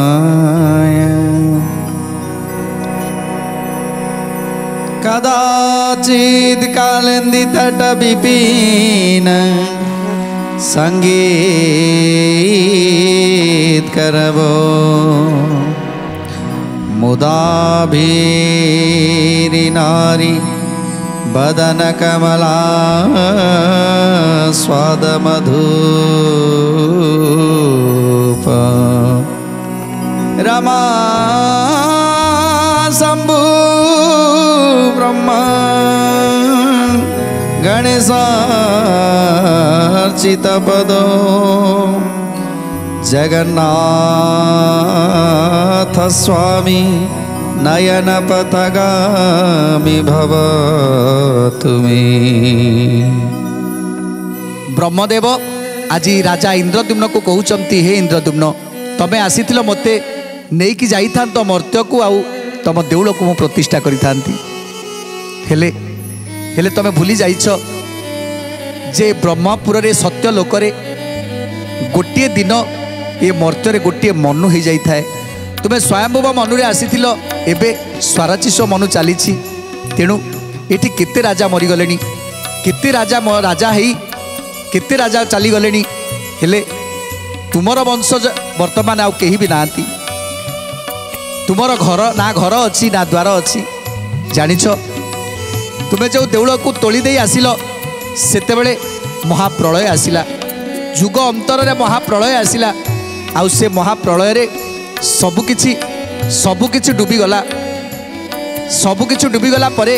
पुरुषोत्तमाय कदाचित् कालिन्दितट विपिन संगीत करवो मुदाभीरि नारी बदन कमला स्वाद मधुप रमा शंभु ब्रह्मा गणेशार्चित पदो जगन्नाथ स्वामी नयन पथगामी भव तुमी। ब्रह्मदेव आज राजा इंद्रद्युम्न को कहउचंती हे इंद्रद्युम्न तमे आसीथिल मते नेकी जाइथांत मर्त्य को आउ तम देउल को मु प्रतिष्ठा करिथांती हेले हेले तमे भूली जाइछ जे ब्रह्मपुर रे सत्य लोक रे गोटे दिन ये मर्त्य रे गोटे मनु हो जाई थाए तुमे स्वयंभुव मनुरे आसीथिल एबे स्वराचिष मनु चली तेणु एठी केते राजा मरीगले केते राजा राजा हेई केते राजा चली गले हेले तुमर वंशज वर्तमान आउ केही भी नांती तुमर घर ना घर अच्छी ना द्वार अच्छी जानिछ तुमे जो देउल को तोली दे आसिल सेते बेले महाप्रलय आसिला जुग अंतर रे महाप्रलय आसिला आउ से महाप्रलय रे सबुकिछि डूबीगला सबुकिछि डूबीगला परे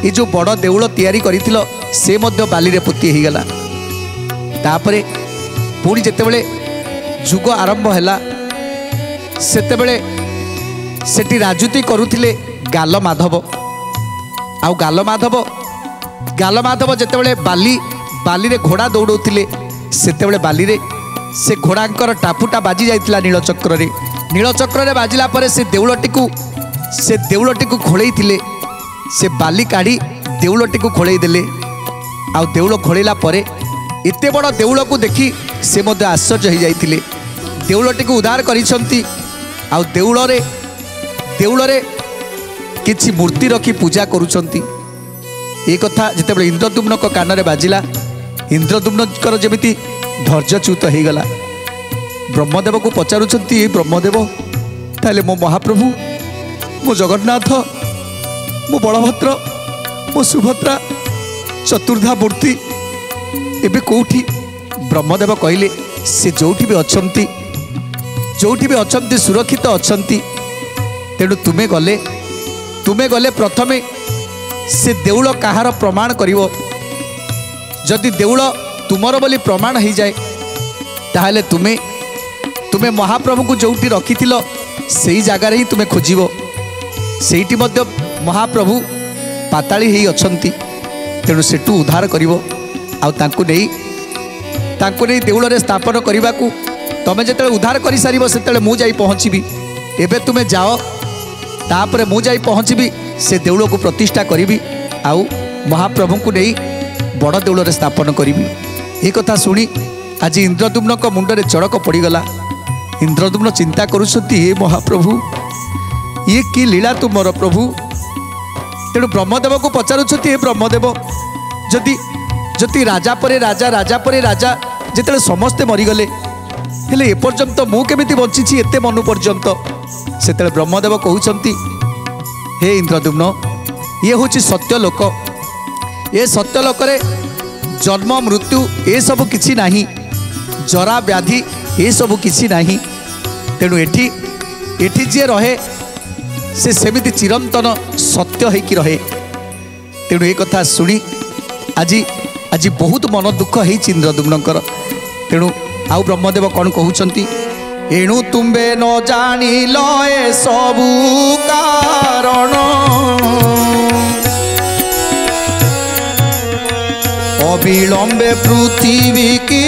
ये जो बड़ देउल तैयारी करिथिलो से मध्य बाली रे पुती ही गला तापरे पुणी जेतेबेले जुग आरंभ हैला सेतेबेले सेठी राजूती करुथिले गाल माधव आउ गाल माधव जेतेबेले बाली रे घोड़ा दौड़ौथिले सेतेबेले बाली रे से घोड़ांकर टापुटा बाजी जाइतिला नीलचक्र रे बाजिला परे से देउलटी को खोलई थिले से बाली काढ़ी देउलटी को खोलई देले आउ देउल खोलैला परे एते बड़ देउल को देखी से मध्य आश्चर्य हो जाइतिले देउलटी को उद्धार करिसंती आउ देउल रे किछि मूर्ति रखी पूजा करुचंती ए कथा जेतेबेले इंद्रद्युम्न को कान रे बाजिला इंद्रद्युम्नकर जेमिति धैर्यच्युत हो गला ब्रह्मदेव को पचारुचंती ए ब्रह्मदेव ताले मो महाप्रभु मो जगन्नाथ मो बलभद्र मो सुभद्रा चतुर्धा मूर्ति एबे कोठी ब्रह्मदेव कहले से जोठी भी अछंती सुरक्षित अछंती तेणु तुमे गले प्रथमे से देउल कहार प्रमाण करिवो जदि देउल तुमर बोली प्रमाण हो जाए ताहले तुमे महाप्रभु को जोठी रखिथिलो सेही जगार ही तुमे खोजिवो सेठी मध्य महाप्रभु पाताली ही अछंती तेणु सेठू उद्धार करिवो आउ तांकु नहीं देउल रे स्थापन करने को तमें जिते उद्धार कर सार से मु जाई पहुँचबी एबे तुमे जाओ तापरे मु जाई पहुँचबी से देउल को प्रतिष्ठा करी आउ महाप्रभु को नहीं बड़ देउल रे स्थापन करी ये कथा शुणी आज इंद्रद्युम्न को मुंडे चड़क पड़गला इंद्रद्युम्न चिंता करुछंती हे महाप्रभु ये कि लीला तुमर प्रभु तेणु ब्रह्मदेव को पचारुछंती हे ब्रह्मदेव जदि राजा परे राजा जिते समस्ते मरीगले हेले एपर्यंत मु केमिति बंची एते मनु पर्यंत सेते ब्रह्मदेव कहउछंती हे इंद्रद्युम्न ये होची सत्य लोक ये सत्य लोक रे जन्म मृत्यु ये सब किछि नाही जरा व्याधि ये सब किछि नाही तेणु एठी जे रहे से सेमिति चिरंतन सत्य होइकी रहे तेणु ये कथा शुणी आज बहुत मन दुख है इंद्रद्युम्नकर तेणु आउ ब्रह्मदेव कौन कहउछंती एणु तुम्बे न जानिल ए सबु कारण अविलंबे पृथ्वी की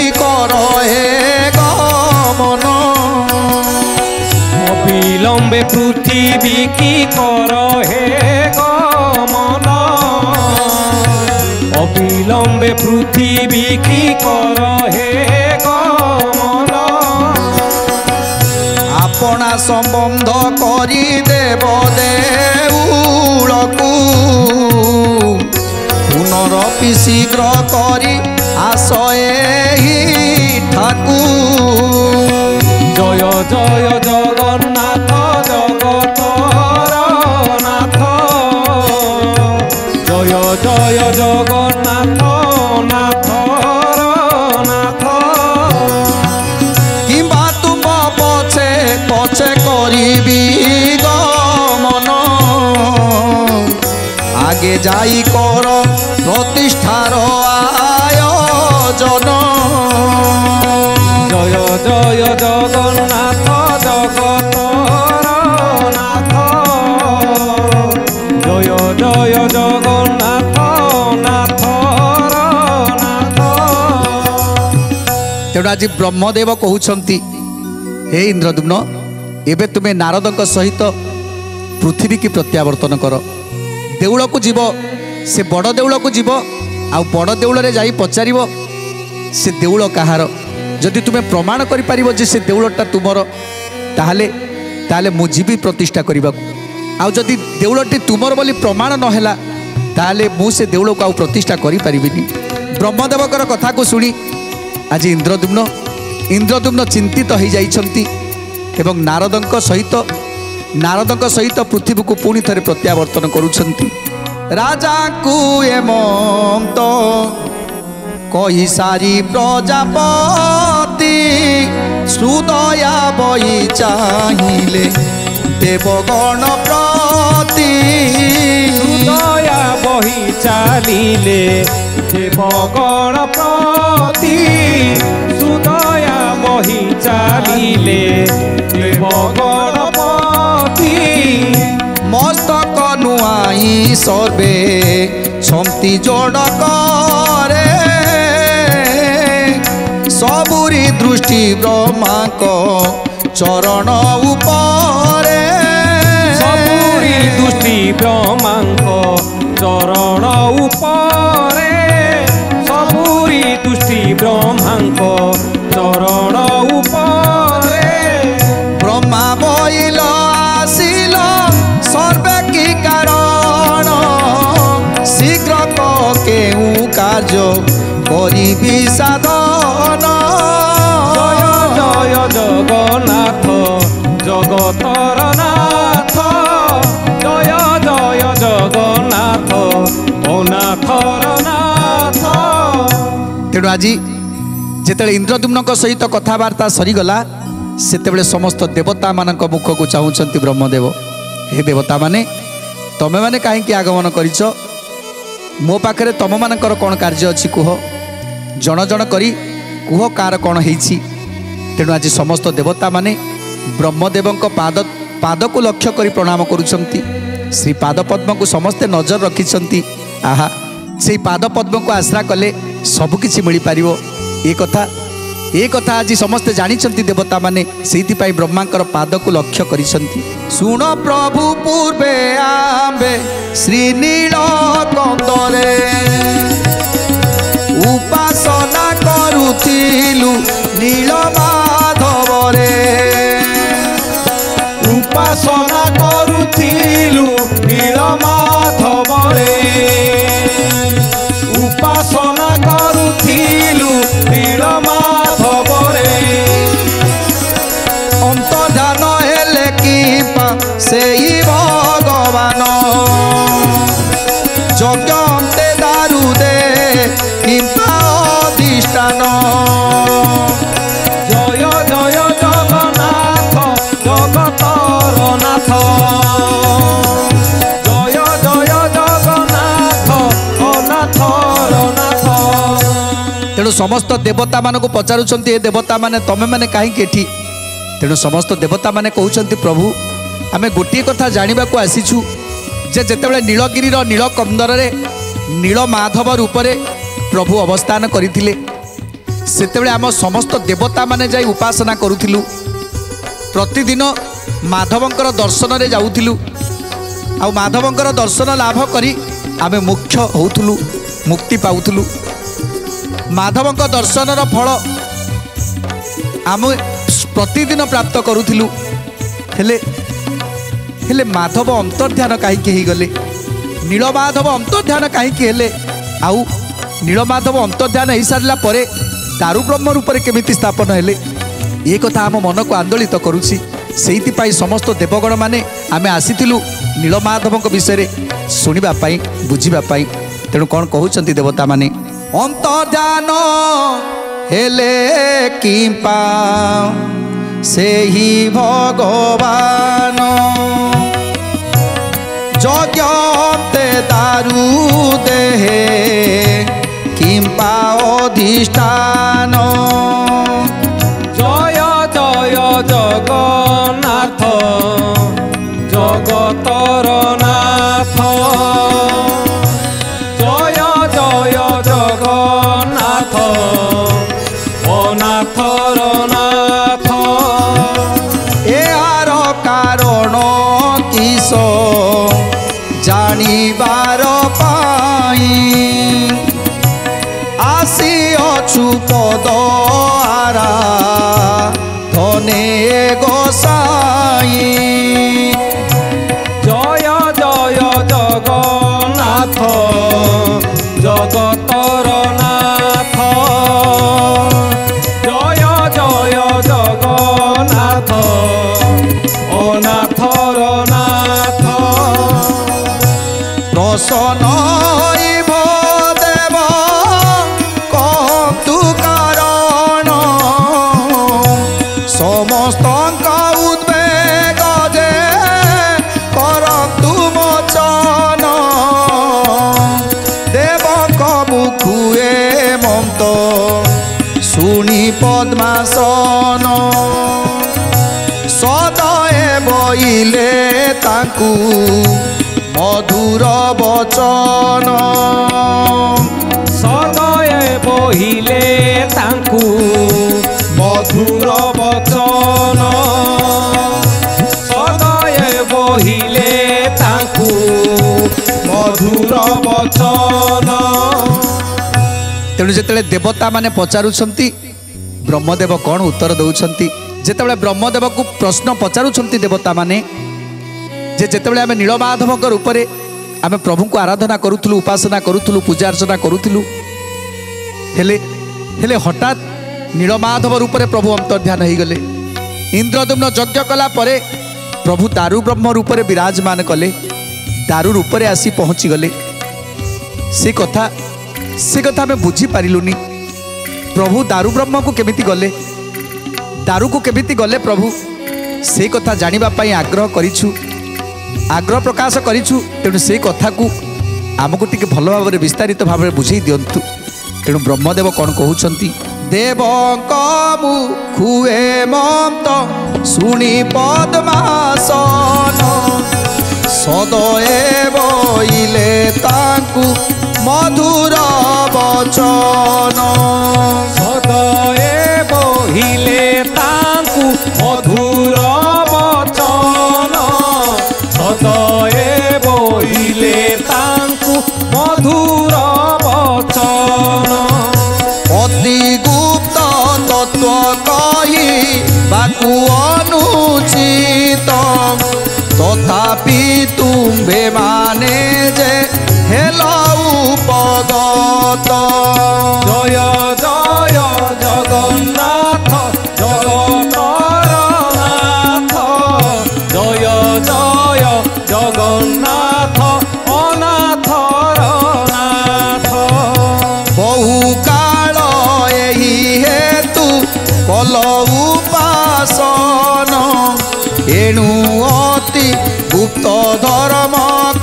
অবিলম্বে পৃথিবী কি কর হে গমন, অবিলম্বে পৃথিবী কি কর হে গমন। আপনা সম্বন্ধ করি দেব দেউলকু, পুনরপি শীঘ্র করি আস এহিঠাকু। জয় জয় জগন্নাথ জগতর নাথ, জয় জয় জগন্নাথ নাথর নাথ। কিংবা তুম পছে পছে করিবি গমন, আগে যাই কর প্রতিষ্ঠার আয়োজন। জয় জয় জগন্নাথ জগতর নাথ, জয় জয় জগন্নাথ নাথর নাথ। ତେଣୁ ଆଜି ବ୍ରହ୍ମଦେବ କହୁଛନ୍ତି ହେ ଇନ୍ଦ୍ରଦ୍ୟୁମ୍ନ, ଏବେ ତୁମେ ନାରଦଙ୍କ ସହିତ ପୃଥିବୀକି ପ୍ରତ୍ୟାବର୍ତ୍ତନ କର। ଦେଉଳକୁ ଯିବ, ସେ ବଡ଼ ଦେଉଳକୁ ଯିବ, ଆଉ ବଡ଼ ଦେଉଳରେ ଯାଇ ପଚାରିବ ସେ ଦେଉଳ କାହାର। ଯଦି ତୁମେ ପ୍ରମାଣ କରିପାରିବ ଯେ ସେ ଦେଉଳଟା ତୁମର, ତାହେଲେ ମୁଁ ଯିବି ପ୍ରତିଷ୍ଠା କରିବାକୁ। ଆଉ ଯଦି ଦେଉଳଟି ତୁମର ବୋଲି ପ୍ରମାଣ ନ ହେଲା, ତାହେଲେ ମୁଁ ସେ ଦେଉଳକୁ ଆଉ ପ୍ରତିଷ୍ଠା କରିପାରିବିନି। ବ୍ରହ୍ମଦେବଙ୍କର କଥାକୁ ଶୁଣି ଆଜି ଇନ୍ଦ୍ରଦ୍ୟୁମ୍ନ ଚିନ୍ତିତ ହୋଇଯାଇଛନ୍ତି ଏବଂ ନାରଦଙ୍କ ସହିତ ପୃଥିବୀକୁ ପୁଣି ଥରେ ପ୍ରତ୍ୟାବର୍ତ୍ତନ କରୁଛନ୍ତି। ରାଜାକୁ ଏମନ୍ତ କହି ସାରି ପ୍ରଜାପତି, ସୁଦୟା ବହି ଚାହିଁଲେ ଦେବଗଣ ପ୍ରତି। ଦୟା ବହି ଚାଲିଲେ ଦେବଗଣ ପ୍ରତି, ସୁଦୟା ବହି ଚାଲିଲେ ଦେବଗଣ ପ୍ରତି। ମସ୍ତକ ନୁଆଇଁ ସର୍ବେ ଛମ୍ତି ଯୋଡ଼ କରେ, ସବୁରି ଦୃଷ୍ଟି ବ୍ରହ୍ମାଙ୍କ ଚରଣ ଉପରେ। ସବୁରି ଦୃଷ୍ଟି ବ୍ରହ୍ମାଙ୍କ ଚରଣ ଉପରେ, ସବୁରି ଦୃଷ୍ଟି ବ୍ରହ୍ମାଙ୍କ ଚରଣ ଉପରେ। ବ୍ରହ୍ମା ବଇଲ ଆସିଲ ସର୍ବେ କି କାରଣ, ଶୀଘ୍ର କେଉଁ କାର୍ଯ୍ୟ କରିବି ସାଧନ। ଜୟ ଜୟ ଜଗନ୍ନାଥ ଜଗତର ନାଥ, ଜୟ ଜୟ ଜଗନ୍ନାଥ ଅନାଥର ନାଥ। ତେଣୁ ଆଜି ଯେତେବେଳେ ଇନ୍ଦ୍ରଦ୍ୟୁମ୍ନଙ୍କ ସହିତ କଥାବାର୍ତ୍ତା ସରିଗଲା, ସେତେବେଳେ ସମସ୍ତ ଦେବତାମାନଙ୍କ ମୁଖକୁ ଚାହୁଁଛନ୍ତି ବ୍ରହ୍ମଦେବ। ହେ ଦେବତାମାନେ, ତମେମାନେ କାହିଁକି ଆଗମନ କରିଛ? ମୋ ପାଖରେ ତମମାନଙ୍କର କ'ଣ କାର୍ଯ୍ୟ ଅଛି କୁହ? ଜଣ ଜଣ କରି କୁହ କାହାର କ'ଣ ହେଇଛି। ତେଣୁ ଆଜି ସମସ୍ତ ଦେବତାମାନେ ବ୍ରହ୍ମଦେବଙ୍କ ପାଦକୁ ଲକ୍ଷ୍ୟ କରି ପ୍ରଣାମ କରୁଛନ୍ତି। ଶ୍ରୀ ପାଦପଦ୍ମକୁ ସମସ୍ତେ ନଜର ରଖିଛନ୍ତି। ଆହା, ସେଇ ପାଦପଦ୍ମକୁ ଆଶ୍ରା କଲେ ସବୁକିଛି ମିଳିପାରିବ। ଏ କଥା ଆଜି ସମସ୍ତେ ଜାଣିଛନ୍ତି ଦେବତାମାନେ, ସେଇଥିପାଇଁ ବ୍ରହ୍ମାଙ୍କର ପାଦକୁ ଲକ୍ଷ୍ୟ କରିଛନ୍ତି। ଶୁଣ ପ୍ରଭୁ ପୂର୍ବେ ଆମ୍ଭେ ଶ୍ରୀନୀଳକନ୍ଦରେ ଉପାସନା କରୁଥିଲୁ ନୀଳମାଧବରେ। ଉପାସନା କରୁଥିଲୁ ନୀଳମାଧବରେ, ଉପାସନା କରୁଥିଲୁ ନୀଳମାଧବରେ। ଅନ୍ତର୍ଧାନ ହେଲେ କିମ୍ବା ସେଇ ଭଗବାନ, ଯଜ୍ଞ ଅନ୍ତେ ଦାରୁ ଦେ କିମ୍ବା ଅଧିଷ୍ଠାନ। ଜୟ ଜୟ ଜଗନ୍ନାଥ ଜଗତର ନାଥ, ଜୟ ଜୟ ଜଗନ୍ନାଥ ଅନାଥର ନାଥ। ତେଣୁ ସମସ୍ତ ଦେବତାମାନଙ୍କୁ ପଚାରୁଛନ୍ତି, ଏ ଦେବତାମାନେ ତମେମାନେ କାହିଁକି ଏଠି? ତେଣୁ ସମସ୍ତ ଦେବତାମାନେ କହୁଛନ୍ତି, ପ୍ରଭୁ ଆମେ ଗୋଟିଏ କଥା ଜାଣିବାକୁ ଆସିଛୁ ଯେ ଯେତେବେଳେ ନୀଳଗିରିର ନୀଳକନ୍ଦରରେ ନୀଳମାଧବ ରୂପରେ ପ୍ରଭୁ ଅବସ୍ଥାନ କରିଥିଲେ, ସେତେବେଳେ ଆମ ସମସ୍ତ ଦେବତାମାନେ ଯାଇ ଉପାସନା କରୁଥିଲୁ। ପ୍ରତିଦିନ माधवंकर दर्शन रे जाउथिलु आ माधवंकर दर्शन लाभ करी आमे मुख्य होउथुलु मुक्ति पाउथुलु। माधवंक दर्शन फल आम प्रतिदिन प्राप्त करूथिलु। हेले हेले माधव अंतर्ध्यान कहीं गले नीलमाधव अंतर्ध्यान कहीं हेले आउ नीलमाधव अंतर्ध्यान हो सारा पर दारु ब्रह्म रूप से केमिति स्थापन हेले ये कथा आम मन को आंदोलित करुछि। सेइथिपाई समस्त देवगण माने आमे आसीथिलु नीलमाधव विषय शुणा बुझा तेणु कौन कहउछंती देवता माने अंतर्ध्यान हेले किंपा से ही भगवान यज्ञते दारु देहे किंपा अधिष्ठान जय जय जगन्नाथ जगतर नाथ जय जय जगन्नाथ अनाथर नाथ यार कारण किस जानिबार पाई आसी अछु पद आरा धने गोसाई जय जय जगन्नाथ जगतर नाथ जय जय जगन्नाथ अनाथर नाथ प्रसन्न हइब देव कहतु कारण समस्त उद्वेग जे करतु मोचन देवक मुखुए मन्त शुणी पद्मासन सदये बइले तांकु मधुर बचन सदये बहिले तांकु मधुर बचन सदये बहिले तांकु मधुर बचन। तेणु जिते देवता माने पचारुछंती ब्रह्मदेव कौन उत्तर दौरान जिते ब्रह्मदेव को प्रश्न पचारुछंती देवता माने जेतेबेले आमे नीलमाधव रूप में आमे प्रभु को आराधना करूथुलु उपासना करूथुलु पूजा अर्चना करूथुलु हेले हेले हठात नीलमाधव रूप में प्रभु अंतर्ध्यान हो गले। इंद्रदुम्न यज्ञ कला परे प्रभु दारु ब्रह्म रूप में विराजमान कले दारु रूप में आसी पहुँची गले। से कथा आमे बुझी पारिलुनी प्रभु दारु ब्रह्म को केमिति गले दारु को केमिति गले प्रभु से कथा जानिबा पई आग्रह करिछु आग्रह प्रकाश करिछु। तेणु से कथा को आमको टिके भल भाव में विस्तारित भाव में बुझे दिंतु। तेणु ब्रह्मदेव कौन कहउछंती देवक मुखुए मन्त शुणी पद्मासन सदये बइले तांकु मधुर बचन सदये बहिले तांकु मधुर बचन सदये बहिले तांकु मधुर बचन अति गुप्त तत्व कही बाकु अनुचित तथापि तुम्भे माने जे हेल उपगत जय जय जगन्नाथ जगतर नाथ जय जय जगन्नाथ अनाथर नाथ बहु काल एही हेतु कल उपासन एणु अति गुप्त धर्म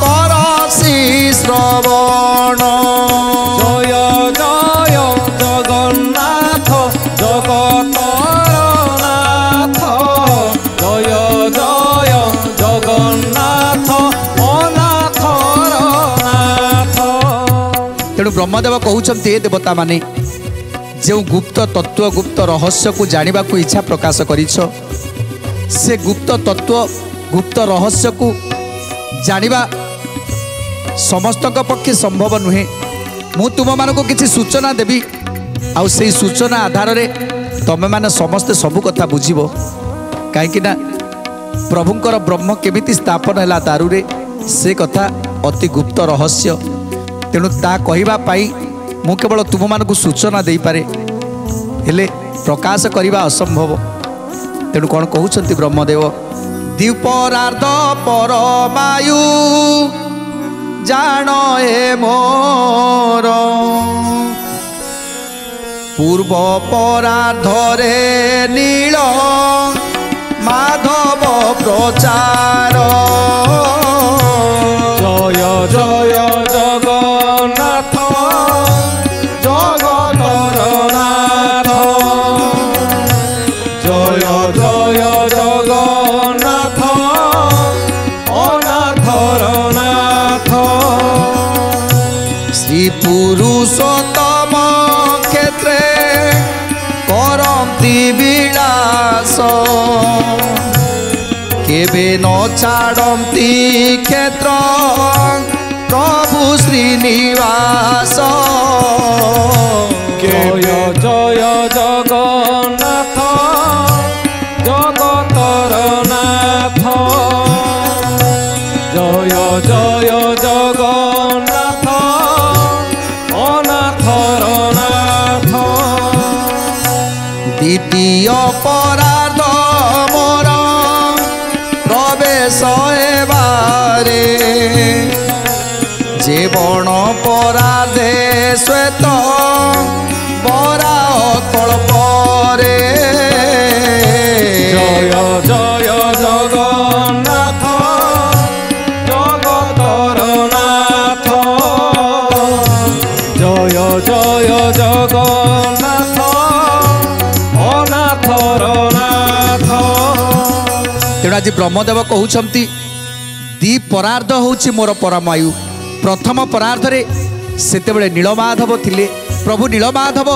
करसी श्रवण जय जय जगन्नाथ जगतर नाथ जय जय जगन्नाथ अनाथर नाथ। तेणु ब्रह्मदेव कहउछंती हे देवता माने जो गुप्त तत्व गुप्त रहस्य को जानिबा को इच्छा प्रकाश करिछ से गुप्त तत्व गुप्त रहस्य को जानिबा समस्त पक्षे संभव नुहे। मु तुम मानक किसी सूचना देवी आउ से सूचना आधार रे तमे माने समस्ते सबु कथा बुझिबो। कहीं प्रभुंकर ब्रह्म केमिति स्थापन है दारू रे से कथा अति गुप्त रहस्य। तेणु ता कहवा पाई मु केवल तुम मानक सूचना दे पारे हेले प्रकाश करवा असंभव। तेणु कौन कहते ब्रह्मदेव द्विपरार्ध परमायु जान ए मोर पूर्व परार्धरे नील माधव प्रचार जय जय जगन्नाथ जगतर नाथ जय जय जगन्नाथ अनाथर नाथ श्री पुरुषोत्तम क्षेत्रे करन्ति विलास केबे न छाड़ती क्षेत्र प्रभु श्रीनिवास जय जय जगन्नाथ जगतर नाथ जय जय जगन्नाथ अनाथर नाथ द्वितीय परार्ध मोर प्रवेश हेबारे जीवन पराधे श्वेत बरा कल्परे जय जय जगन्नाथ जगतर नाथ जय जय जगन्नाथ अनाथर नाथ। तेणु आज ब्रह्मदेव कहउछंती दी परार्ध होउछि मोर परमायु। प्रथम परार्धरे सेतेबेले नीलमाधव थिले। प्रभु नीलमाधव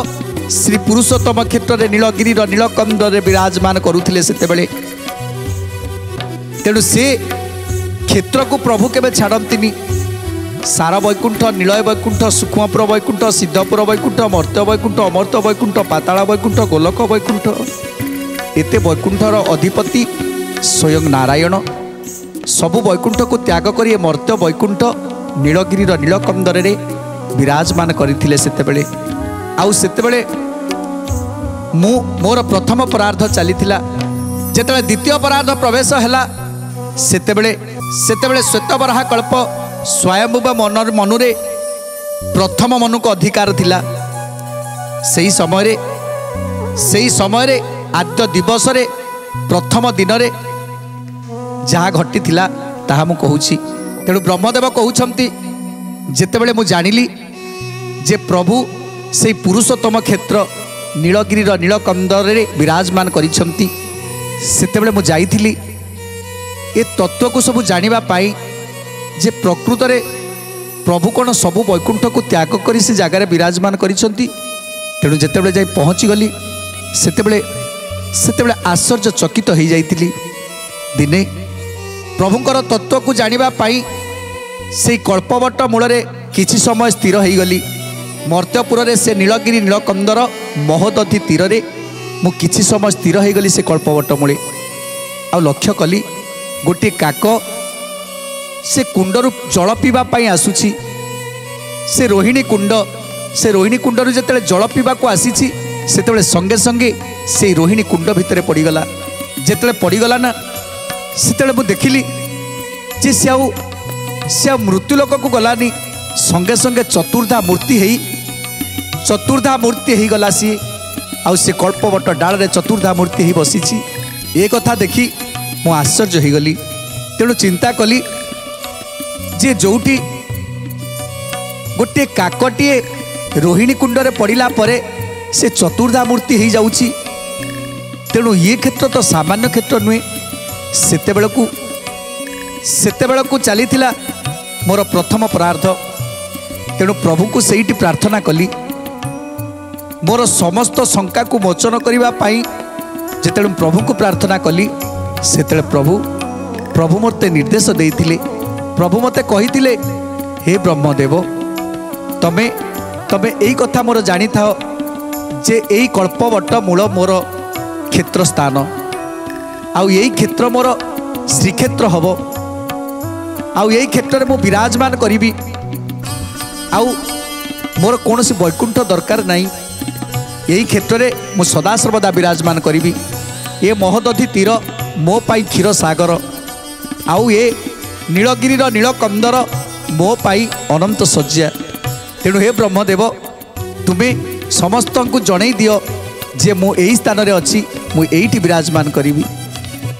श्री पुरुषोत्तम क्षेत्र रे नीलगिरी नीलकंद रे विराजमान करुथिले सेतेबेले। तेणु से क्षेत्र को प्रभु केबे छाड़ंतिनी। सारा वैकुंठ नीलय वैकुंठ सूक्ष्मपुर वैकुंठ सिद्धपुर वैकुंठ मर्त्य वैकुंठ अमर्त्य वैकुंठ पाताल वैकुंठ गोलक वैकुंठ एते वैकुंठर अधिपति स्वयं नारायण सबु वैकुंठ को त्याग करी मर्त्य वैकुंठ नीलगिरी नीलकंदर रे विराजमान करथिले सेतेबेले। आउ सेतेबेले मु मोर प्रथम परार्ध चलीथिला। जेतेबेले द्वितीय परार्ध प्रवेश हैला सेतेबेले श्वेतबराह कल्प स्वयंभुव मनुरे प्रथम मनु को अधिकार थिला। सही समय रे आद्य दिवस रे प्रथम दिन रे जहाँ घटी थिला ताहा मु कहूछि। तेणु ब्रह्मदेव कहउछंती जेतेबेले मु जानिली जे प्रभु से पुरुषोत्तम क्षेत्र नीलगिरी नीलकंदर रे विराजमान करिछंती सेतेबेले मु जाइथिली ए तत्व को सब जानिबा पाई जे प्रकृत रे प्रभु कौन सबु वैकुंठ को त्याग करी से जगार विराजमान करिछंती। तेणु जेतेबेले जाई पहुँची गली सेतेबेले आश्चर्य चकित हो जाइतिली। दिने प्रभुंकर तत्व को जानिबा पाई से कल्पवट मूल रे किछि समय स्थिर हो गली। मर्त्यपुर रे से नीलगिरी नीलकंदर महोदधि तीर रे मु किछि समय स्थिर हो गली से कल्पवट मूले। आ लक्ष्य कली गोटे काक से कुंडरू जल पीवा पाई आसुछि। से रोहिणी कुंडरू जेतेबेले जल पीवा को आसीछि सेतेबेले संगे संगे से रोहिणी कुंड भितरे पड़ीगला। जेतेबेले पड़ीगला ना सेतेबेले मु देखिली जे से आ मृत्युलोक को गलानी। संगे संगे चतुर्धा मूर्ति ही गला सी आउ से कल्पवट डाल रे चतुर्धा मूर्ति ही बसीछि। ए कथा देखी मु आश्चर्य हो गली। तेणु चिंता कली जे जोटी गोटे काकटीए रोहिणी कुंड रे पड़िला परे से चतुर्धा मूर्ति ही जाउछि। तेणु ये क्षेत्र तो सामान्य क्षेत्र नुहे। सेतेबेले को चलीथिला मोर प्रथम परार्ध। तेणु प्रभु को सेठी प्रार्थना कली मोर समस्त शंका को मोचन करने जेतेबेले प्रभु को प्रार्थना कली सेतले प्रभु प्रभु मते निर्देश देइथिले प्रभु मते कहिथिले हे ब्रह्मदेव तमे तमे एई कथा मोर जानी थाओ जे एई कल्पवट मूल मोर क्षेत्र स्थान आउ यही क्षेत्र मोर श्रीक्षेत्र हम आउ यही क्षेत्र में विराजमान करी आउ मोर कौन वैकुंठ दरकार नहीं यही क्षेत्र में मु सदासर्वदा विराजमान करी ये महोदधि तीर मो पाई क्षीर सागर आउ ये नीलगिरीर नीलकंदर मो पाई अनंत शଯ୍ୟା तेणु हे ब्रह्मदेव तुम्हें समस्त को जन दियो जे मु यही स्थान रे अच्छी मु एठी विराजमान करी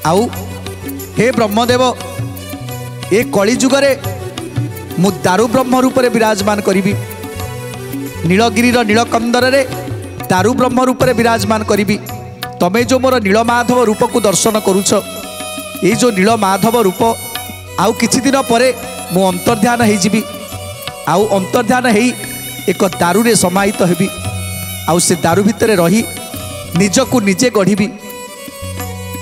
आउ हे ब्रह्मदेव ए कली जुगरे मु दारु ब्रह्म रूप में विराजमान करी नीलगिरीर नीलकंदर रे दारु ब्रह्म रूप में विराजमान करी तमें जो मोर नीलमाधव रूप को दर्शन करुछ ये जो नीलमाधव रूप आउ किछि दिन परे मु अंतर्ध्यान होइजिबी आउ अंतर्ध्यान हेई एक दारु रे समाहित हेबी आउ से दारु भितर रही निजकु निजे गढ़ी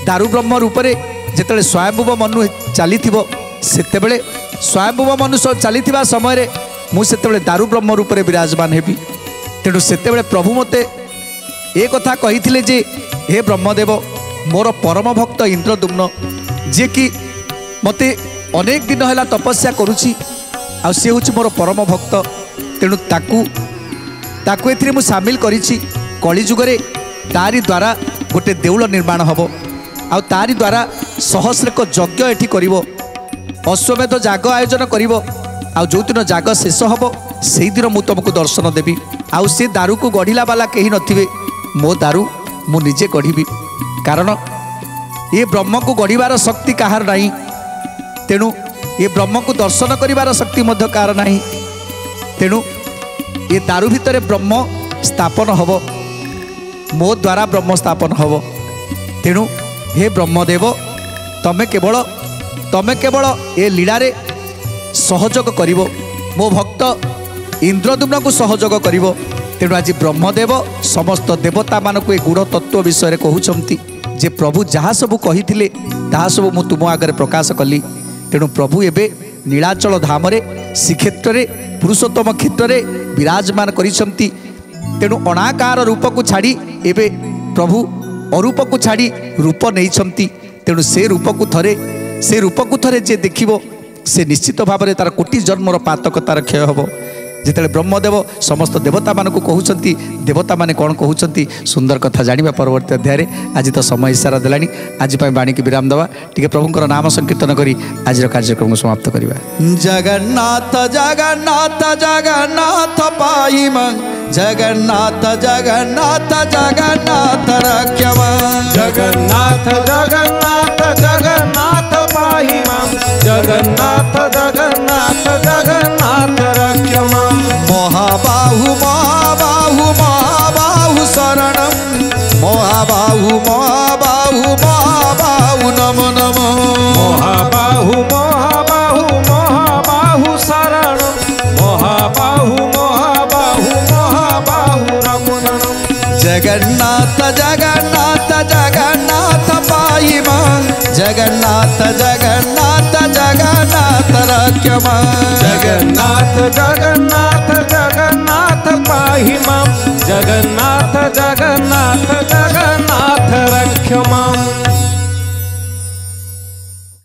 दारु ब्रह्म रूप में जिते स्वयंभुव मनु चली सेतेबेले स्वयंभुव मनु चली समय मुझे दारु ब्रह्म रूप में विराजमान हेबी तेणु सेतेबेले प्रभु मते ए कथा कही जे हे ब्रह्मदेव मोर परम भक्त इंद्रदुम्न जे कि मते अनेक दिन है तपस्या करुछि आ से हूँ मोर परम भक्त तेणु ताकू एथिरे मु सामिल करिछि कली जुगरे तारी द्वारा गोटे देउल निर्माण हब आ तारी द्वारा सहस्रक यज्ञ एठी करिवो अश्वमेध जाग आयोजन करिवो आ जो दिन जाग शेष हब से दिन मु तुमको दर्शन देवी आउ से दारु को गढ़िला वाला कहीं नथिबे मो दारु मु निजे गढ़ी कारण ये ब्रह्म को गढ़िबार शक्ति कहार नहीं तेणु ये ब्रह्म को दर्शन करिबार शक्ति मध्य कार नहीं तेणु ये दारु भितर ब्रह्म स्थापन हब मो द्वारा ब्रह्म स्थापन हब तेणु हे ब्रह्मदेव तमें केवल ए लीला रे सहयोग करिवो मो भक्त इंद्रदुम्न को सहयोग करिवो तेणु आज ब्रह्मदेव समस्त देवता मानक ए गूढ़ तत्व विषय कहउछंती जे प्रभु जहाँ सबू कही ताहा सब मु तुम आगे प्रकाश कली तेणु प्रभु एबे नीलाचल धाम रे श्रीक्षेत्र रे पुरुषोत्तम क्षेत्र रे विराजमान करिसंती तेणु अनाकार रूप को छाड़ी एबे प्रभु अरूप को छाड़ी रूप नहीं तेणु से रूप को थरे जे देखिबो से निश्चित भाव में तार कोटि जन्मर पातक तार क्षय हम जिते ब्रह्मदेव समस्त देवता मान कहते देवता माने कौन कहते सुंदर कथा जाना परवर्ती अध्याय आज तो समय इशारा देलानी आज बाणी की विराम दवा टी प्रभुंर नाम संकीर्तन करी आज कार्यक्रम समाप्त करवा। जगन्नाथ जगन्नाथ जगन्नाथ पाइम जगन्नाथ जगन्नाथ जगन्नाथ रक्षम जगन्नाथ जगन्नाथ जगन्नाथ पाहिम जगन्नाथ जगन्नाथ जगन्नाथ रक्षम महाबाहु महाबाहु महाबाहु शरणं महाबाहु महाबाहु महाबाहु नमो नमो महाबाहु महाबाहु महाबाहु शरणं महाबाहु महाबाहु महाबाहु नमो नमो जगन्नाथ जगन्नाथ जगन्नाथ पाइम जगन्नाथ जगन्नाथ जगन्नाथ रक्षम जगन्नाथ जगन्नाथ जगन्नाथ पाहिम जगन्नाथ जगन्नाथ